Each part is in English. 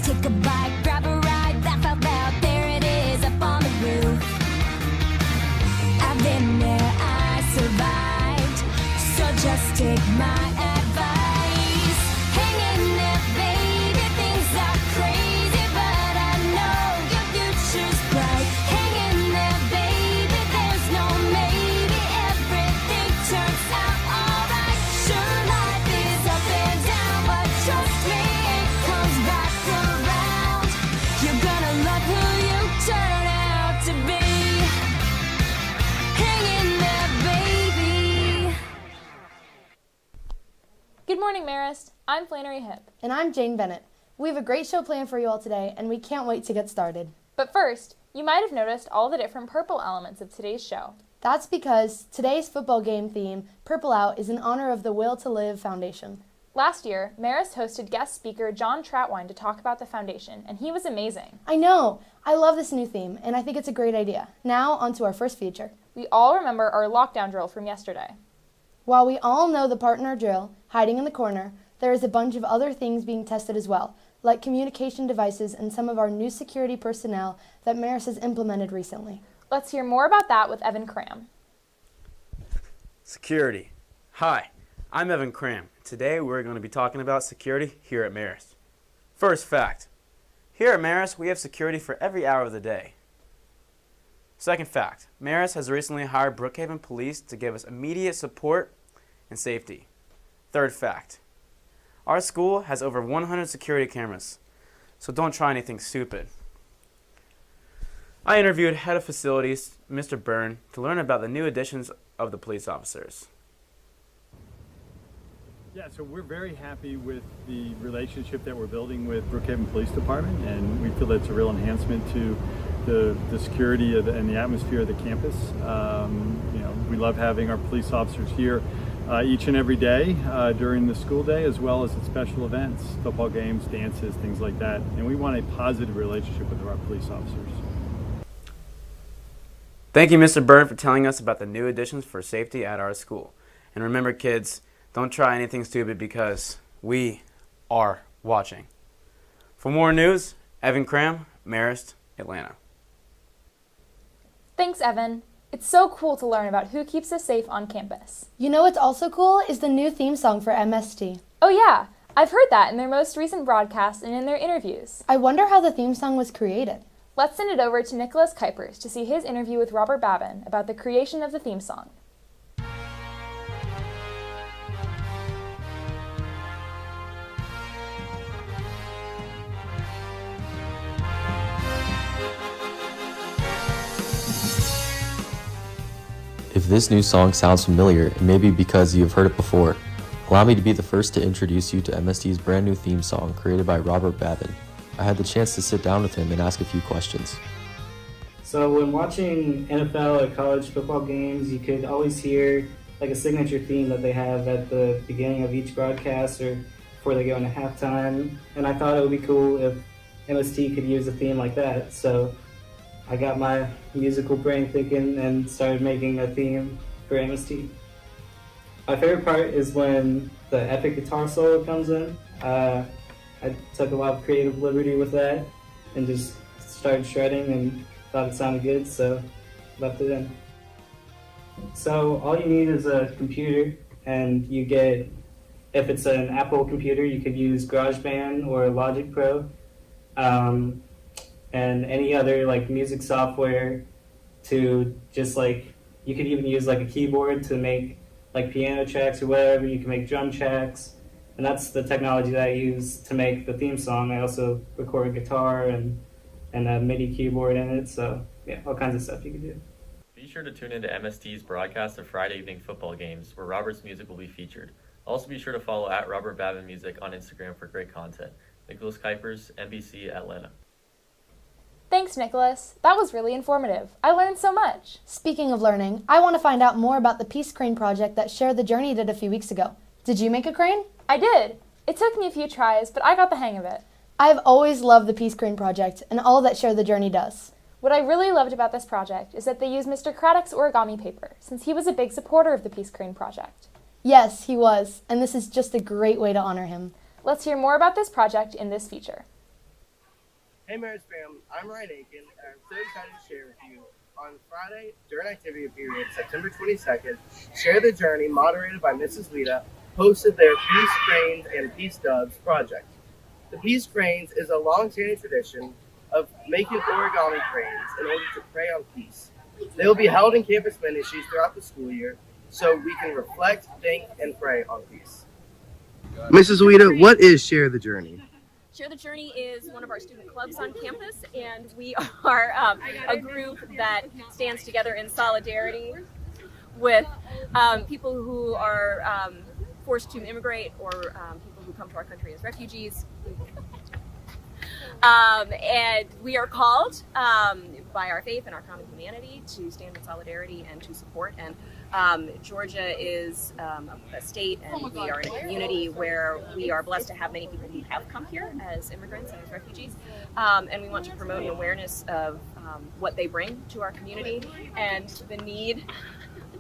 Take a bite, grab a ride, laugh out loud, there it is up on the roof. I've been there, I survived, so just take my advice. Hang in there, baby, things are crazy, but I know your future's bright. Hang in there, baby, there's no maybe, everything turns out alright. Sure, life is up and down, but trust me, it comes back around. You're gonna love who you turn out to be. Hang in there, baby. Good morning, Marist. I'm Flannery Hip. And I'm Jane Bennett. We have a great show planned for you all today, and we can't wait to get started. But first, you might have noticed all the different purple elements of today's show. That's because today's football game theme, Purple Out, is in honor of the Will to Live Foundation. Last year, Marist hosted guest speaker John Trautwein to talk about the foundation, and he was amazing. I know! I love this new theme, and I think it's a great idea. Now, on to our first feature. We all remember our lockdown drill from yesterday. While we all know the partner drill, hiding in the corner, there is a bunch of other things being tested as well, like communication devices and some of our new security personnel that Marist has implemented recently. Let's hear more about that with Evan Cram. Security. Hi, I'm Evan Cram. Today we're going to be talking about security here at Marist. First fact. Here at Marist, we have security for every hour of the day. Second fact. Marist has recently hired Brookhaven Police to give us immediate support and safety. Third fact. Our school has over 100 security cameras, so don't try anything stupid. I interviewed Head of Facilities, Mr. Byrne, to learn about the new additions of the police officers. Yeah, so we're very happy with the relationship that we're building with Brookhaven Police Department, and we feel that's a real enhancement to the security and the atmosphere of the campus. We love having our police officers here each and every day during the school day, as well as at special events, football games, dances, things like that. And we want a positive relationship with our police officers. Thank you, Mr. Byrne, for telling us about the new additions for safety at our school. And remember, kids, don't try anything stupid because we are watching. For more news, Evan Cram, Marist, Atlanta. Thanks, Evan. It's so cool to learn about who keeps us safe on campus. You know what's also cool is the new theme song for MST. Oh yeah, I've heard that in their most recent broadcast and in their interviews. I wonder how the theme song was created. Let's send it over to Nicholas Kuipers to see his interview with Robert Babin about the creation of the theme song. If this new song sounds familiar, it may be because you've heard it before. Allow me to be the first to introduce you to MST's brand new theme song created by Robert Babin. I had the chance to sit down with him and ask a few questions. So when watching NFL or college football games, you could always hear like a signature theme that they have at the beginning of each broadcast or before they go into halftime. And I thought it would be cool if MST could use a theme like that. So I got my musical brain thinking and started making a theme for MST. My favorite part is when the epic guitar solo comes in. I took a lot of creative liberty with that and just started shredding and thought it sounded good, so left it in. So all you need is a computer, and you get, if it's an Apple computer, you could use GarageBand or Logic Pro. And any other like music software to just like, you could even use like a keyboard to make like piano tracks or whatever. You can make drum tracks, and that's the technology that I use to make the theme song. I also record a guitar and a MIDI keyboard in it, so yeah, all kinds of stuff you can do. Be sure to tune into MST's broadcast of Friday evening football games, where Robert's music will be featured. Also be sure to follow at Robert Babin Music on Instagram for great content. Nicholas Kuipers, NBC, Atlanta. Thanks, Nicholas. That was really informative. I learned so much. Speaking of learning, I want to find out more about the Peace Crane project that Share the Journey did a few weeks ago. Did you make a crane? I did. It took me a few tries, but I got the hang of it. I have always loved the Peace Crane project and all that Share the Journey does. What I really loved about this project is that they used Mr. Craddock's origami paper, since he was a big supporter of the Peace Crane project. Yes, he was, and this is just a great way to honor him. Let's hear more about this project in this feature. Hey Marist fam, I'm Ryan Aiken, and I'm so excited to share with you on Friday during activity period, September 22nd, Share the Journey, moderated by Mrs. Lita, hosted their Peace Cranes and Peace Doves project. The Peace Cranes is a long-standing tradition of making origami cranes in order to pray on peace. They will be held in campus ministries throughout the school year so we can reflect, think, and pray on peace. Mrs. Lita, what is Share the Journey? Share the Journey is one of our student clubs on campus, and we are a group that stands together in solidarity with people who are forced to immigrate or people who come to our country as refugees. And we are called by our faith and our common humanity to stand in solidarity and to support. And Georgia is a state, and we are in a community where we are blessed to have many people who have come here as immigrants and as refugees. And we want to promote an awareness of what they bring to our community and the need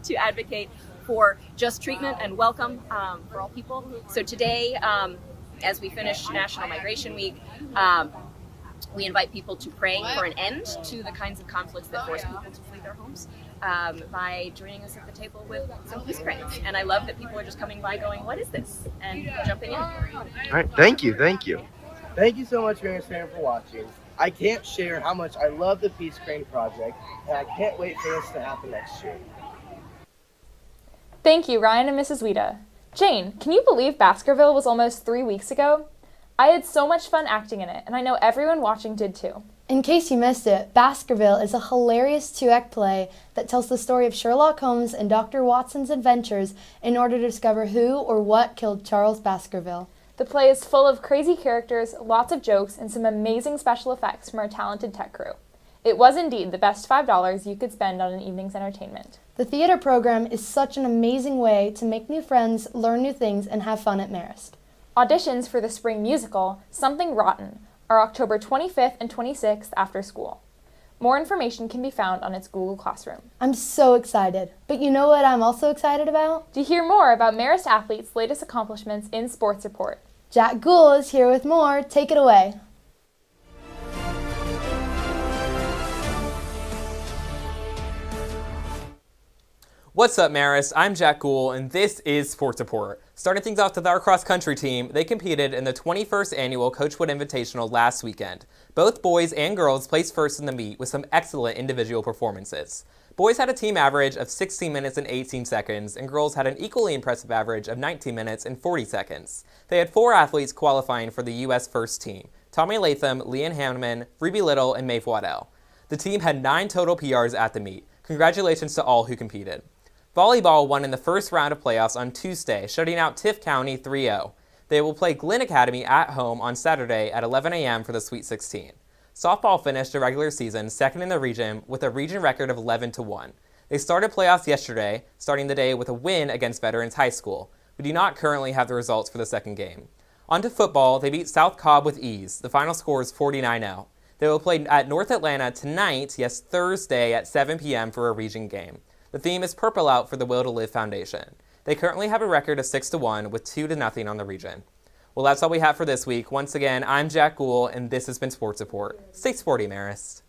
to advocate for just treatment and welcome for all people. So today, as we finish National Migration Week, we invite people to pray for an end to the kinds of conflicts that force people to flee their homes by joining us at the table with some peace cranes. And I love that people are just coming by going, what is this? And jumping in. All right, thank you. Thank you so much, Marist fam, for watching. I can't share how much I love the Peace Crane Project, and I can't wait for this to happen next year. Thank you, Ryan and Mrs. Weta. Jane, can you believe Baskerville was almost 3 weeks ago? I had so much fun acting in it, and I know everyone watching did too. In case you missed it, Baskerville is a hilarious 2-act play that tells the story of Sherlock Holmes and Dr. Watson's adventures in order to discover who or what killed Charles Baskerville. The play is full of crazy characters, lots of jokes, and some amazing special effects from our talented tech crew. It was indeed the best $5 you could spend on an evening's entertainment. The theater program is such an amazing way to make new friends, learn new things, and have fun at Marist. Auditions for the spring musical, Something Rotten, are October 25th and 26th after school. More information can be found on its Google Classroom. I'm so excited. But you know what I'm also excited about? To hear more about Marist athletes' latest accomplishments in Sports Report. Jack Guhl is here with more. Take it away. What's up, Marist? I'm Jack Guhl, and this is Sports Report. Starting things off with our cross-country team, they competed in the 21st Annual Coachwood Invitational last weekend. Both boys and girls placed first in the meet with some excellent individual performances. Boys had a team average of 16 minutes and 18 seconds, and girls had an equally impressive average of 19 minutes and 40 seconds. They had 4 athletes qualifying for the U.S. first team: Tommy Latham, Leanne Hammond, Ruby Little, and Maeve Waddell. The team had 9 total PRs at the meet. Congratulations to all who competed. Volleyball won in the first round of playoffs on Tuesday, shutting out Tift County 3-0. They will play Glenn Academy at home on Saturday at 11 a.m. for the Sweet 16. Softball finished the regular season second in the region with a region record of 11-1. They started playoffs yesterday, starting the day with a win against Veterans High School. We do not currently have the results for the second game. On to football, they beat South Cobb with ease. The final score is 49-0. They will play at North Atlanta tonight, Thursday at 7 p.m. for a region game. The theme is Purple Out for the Will to Live Foundation. They currently have a record of 6-1 with 2-0 on the region. Well, that's all we have for this week. Once again, I'm Jack Guhl, and this has been Sports Report. Stay sporty, Marist.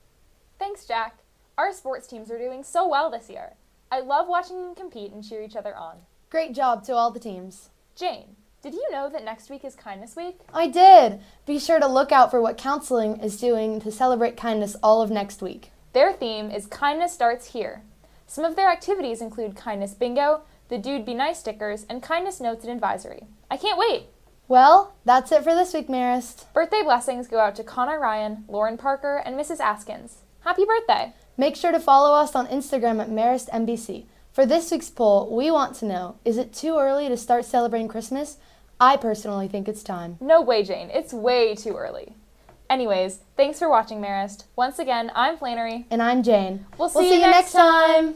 Thanks, Jack. Our sports teams are doing so well this year. I love watching them compete and cheer each other on. Great job to all the teams. Jane, did you know that next week is Kindness Week? I did. Be sure to look out for what counseling is doing to celebrate kindness all of next week. Their theme is Kindness Starts Here. Some of their activities include Kindness Bingo, the Dude Be Nice stickers, and Kindness Notes and Advisory. I can't wait! Well, that's it for this week, Marist. Birthday blessings go out to Connor Ryan, Lauren Parker, and Mrs. Askins. Happy birthday! Make sure to follow us on Instagram at MaristNBC. For this week's poll, we want to know, is it too early to start celebrating Christmas? I personally think it's time. No way, Jane. It's way too early. Anyways, thanks for watching, Marist. Once again, I'm Flannery. And I'm Jane. We'll see you next time.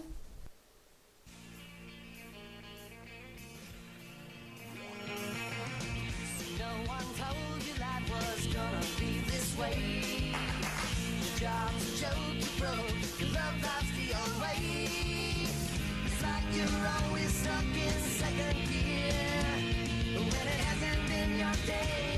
You're always stuck in second gear when it hasn't been your day.